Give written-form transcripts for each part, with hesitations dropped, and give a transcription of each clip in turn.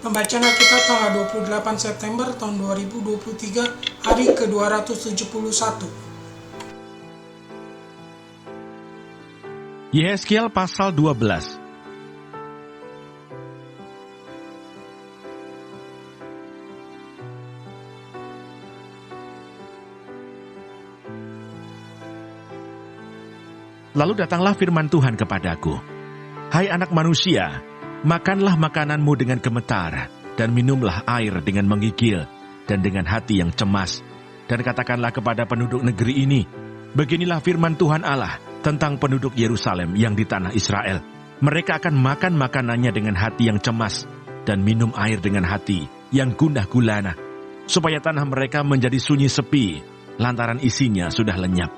Pembacaan Alkitab tanggal 28 September tahun 2023, hari ke-271. Yehezkiel pasal 12. Lalu datanglah firman Tuhan kepadaku, "Hai anak manusia, makanlah makananmu dengan gemetar, dan minumlah air dengan menggigil, dan dengan hati yang cemas. Dan katakanlah kepada penduduk negeri ini, beginilah firman Tuhan Allah tentang penduduk Yerusalem yang di tanah Israel. Mereka akan makan makanannya dengan hati yang cemas, dan minum air dengan hati yang gundah gulana, supaya tanah mereka menjadi sunyi sepi, lantaran isinya sudah lenyap.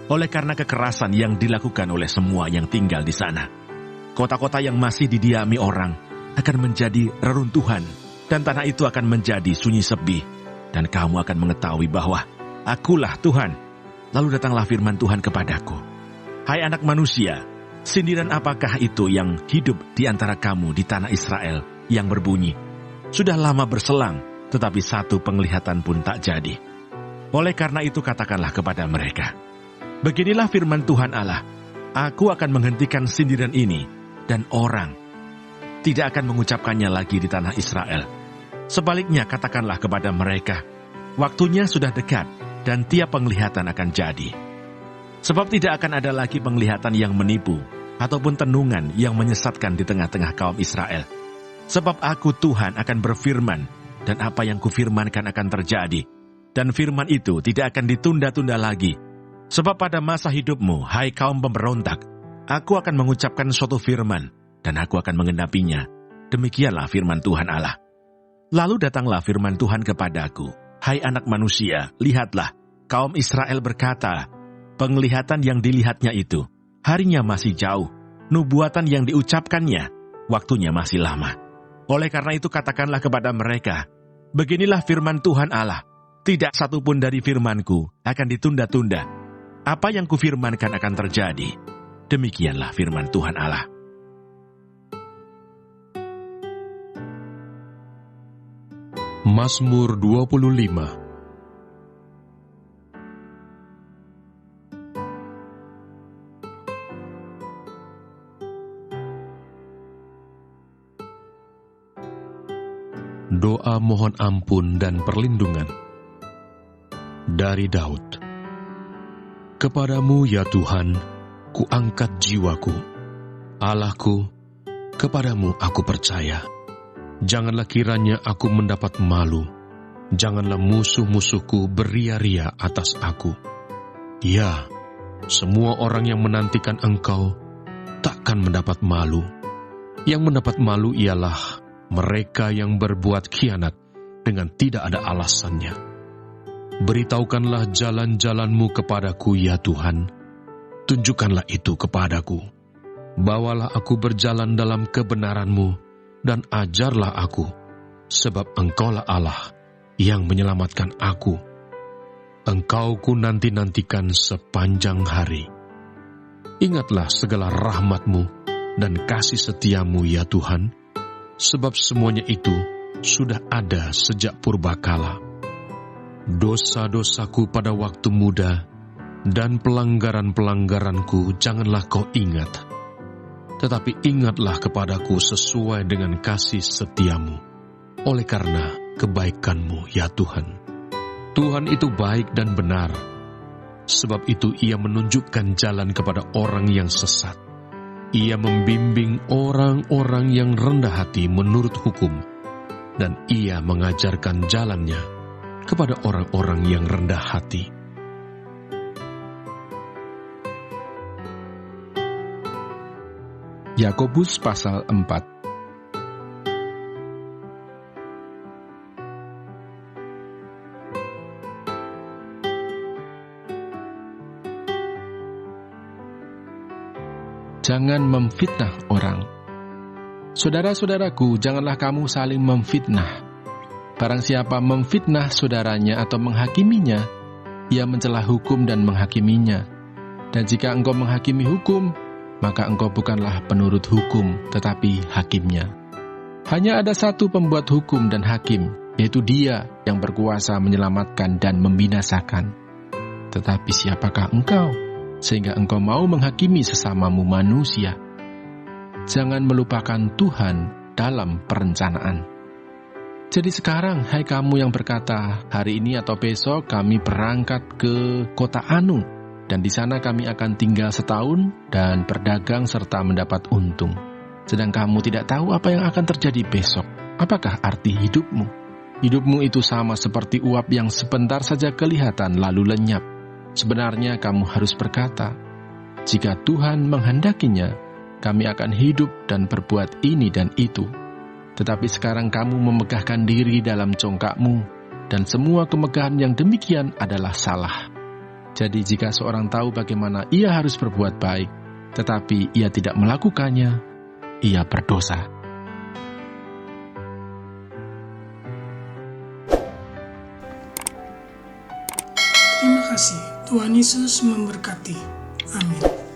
Oleh karena kekerasan yang dilakukan oleh semua yang tinggal di sana. Kota-kota yang masih didiami orang akan menjadi reruntuhan, dan tanah itu akan menjadi sunyi sepi. Dan kamu akan mengetahui bahwa Akulah Tuhan." Lalu datanglah firman Tuhan kepadaku, "Hai anak manusia, sindiran apakah itu yang hidup di antara kamu di tanah Israel yang berbunyi, sudah lama berselang, tetapi satu penglihatan pun tak jadi? Oleh karena itu katakanlah kepada mereka, beginilah firman Tuhan Allah, Aku akan menghentikan sindiran ini, dan orang tidak akan mengucapkannya lagi di tanah Israel. Sebaliknya katakanlah kepada mereka, waktunya sudah dekat, dan tiap penglihatan akan jadi. Sebab tidak akan ada lagi penglihatan yang menipu, ataupun tenungan yang menyesatkan di tengah-tengah kaum Israel. Sebab Aku Tuhan akan berfirman, dan apa yang kufirmankan akan terjadi, dan firman itu tidak akan ditunda-tunda lagi. Sebab pada masa hidupmu, hai kaum pemberontak, Aku akan mengucapkan suatu firman, dan Aku akan mengenapinya. Demikianlah firman Tuhan Allah. Lalu datanglah firman Tuhan kepadaku, hai anak manusia, lihatlah, kaum Israel berkata, penglihatan yang dilihatnya itu, harinya masih jauh, nubuatan yang diucapkannya, waktunya masih lama. Oleh karena itu katakanlah kepada mereka, beginilah firman Tuhan Allah, tidak satu pun dari firmanku akan ditunda-tunda. Apa yang kufirmankan akan terjadi. Demikianlah firman Tuhan Allah. Mazmur 25. Doa mohon ampun dan perlindungan dari Daud. Kepadamu ya Tuhan, kuangkat jiwaku. Allahku, kepadamu aku percaya. Janganlah kiranya aku mendapat malu. Janganlah musuh-musuhku beria-ria atas aku. Ya, semua orang yang menantikan Engkau takkan mendapat malu. Yang mendapat malu ialah mereka yang berbuat khianat dengan tidak ada alasannya. Beritahukanlah jalan-jalan-Mu kepadaku, ya Tuhan. Tunjukkanlah itu kepadaku. Bawalah aku berjalan dalam kebenaran-Mu, dan ajarlah aku, sebab Engkaulah Allah yang menyelamatkan aku. Engkau ku nanti-nantikan sepanjang hari. Ingatlah segala rahmat-Mu dan kasih setia-Mu, ya Tuhan, sebab semuanya itu sudah ada sejak purbakala. Dosa-dosaku pada waktu muda dan pelanggaran-pelanggaranku janganlah Kau ingat. Tetapi ingatlah kepadaku sesuai dengan kasih setia-Mu, oleh karena kebaikan-Mu, ya Tuhan. Tuhan itu baik dan benar, sebab itu Ia menunjukkan jalan kepada orang yang sesat. Ia membimbing orang-orang yang rendah hati menurut hukum, dan Ia mengajarkan jalannya kepada orang-orang yang rendah hati. Yakobus pasal 4. Jangan memfitnah orang. Saudara-saudaraku, janganlah kamu saling memfitnah. Barang siapa memfitnah saudaranya atau menghakiminya, ia mencela hukum dan menghakiminya. Dan jika engkau menghakimi hukum, maka engkau bukanlah penurut hukum, tetapi hakimnya. Hanya ada satu pembuat hukum dan hakim, yaitu Dia yang berkuasa menyelamatkan dan membinasakan. Tetapi siapakah engkau, sehingga engkau mau menghakimi sesamamu manusia? Jangan melupakan Tuhan dalam perencanaan. Jadi sekarang, hai kamu yang berkata, hari ini atau besok kami berangkat ke kota Anu, dan di sana kami akan tinggal setahun dan berdagang serta mendapat untung. Sedang kamu tidak tahu apa yang akan terjadi besok. Apakah arti hidupmu? Hidupmu itu sama seperti uap yang sebentar saja kelihatan lalu lenyap. Sebenarnya kamu harus berkata, jika Tuhan menghendakinya, kami akan hidup dan berbuat ini dan itu. Tetapi sekarang kamu memegahkan diri dalam congkakmu, dan semua kemegahan yang demikian adalah salah. Jadi jika seorang tahu bagaimana ia harus berbuat baik, tetapi ia tidak melakukannya, ia berdosa. Terima kasih. Tuhan Yesus memberkati. Amin.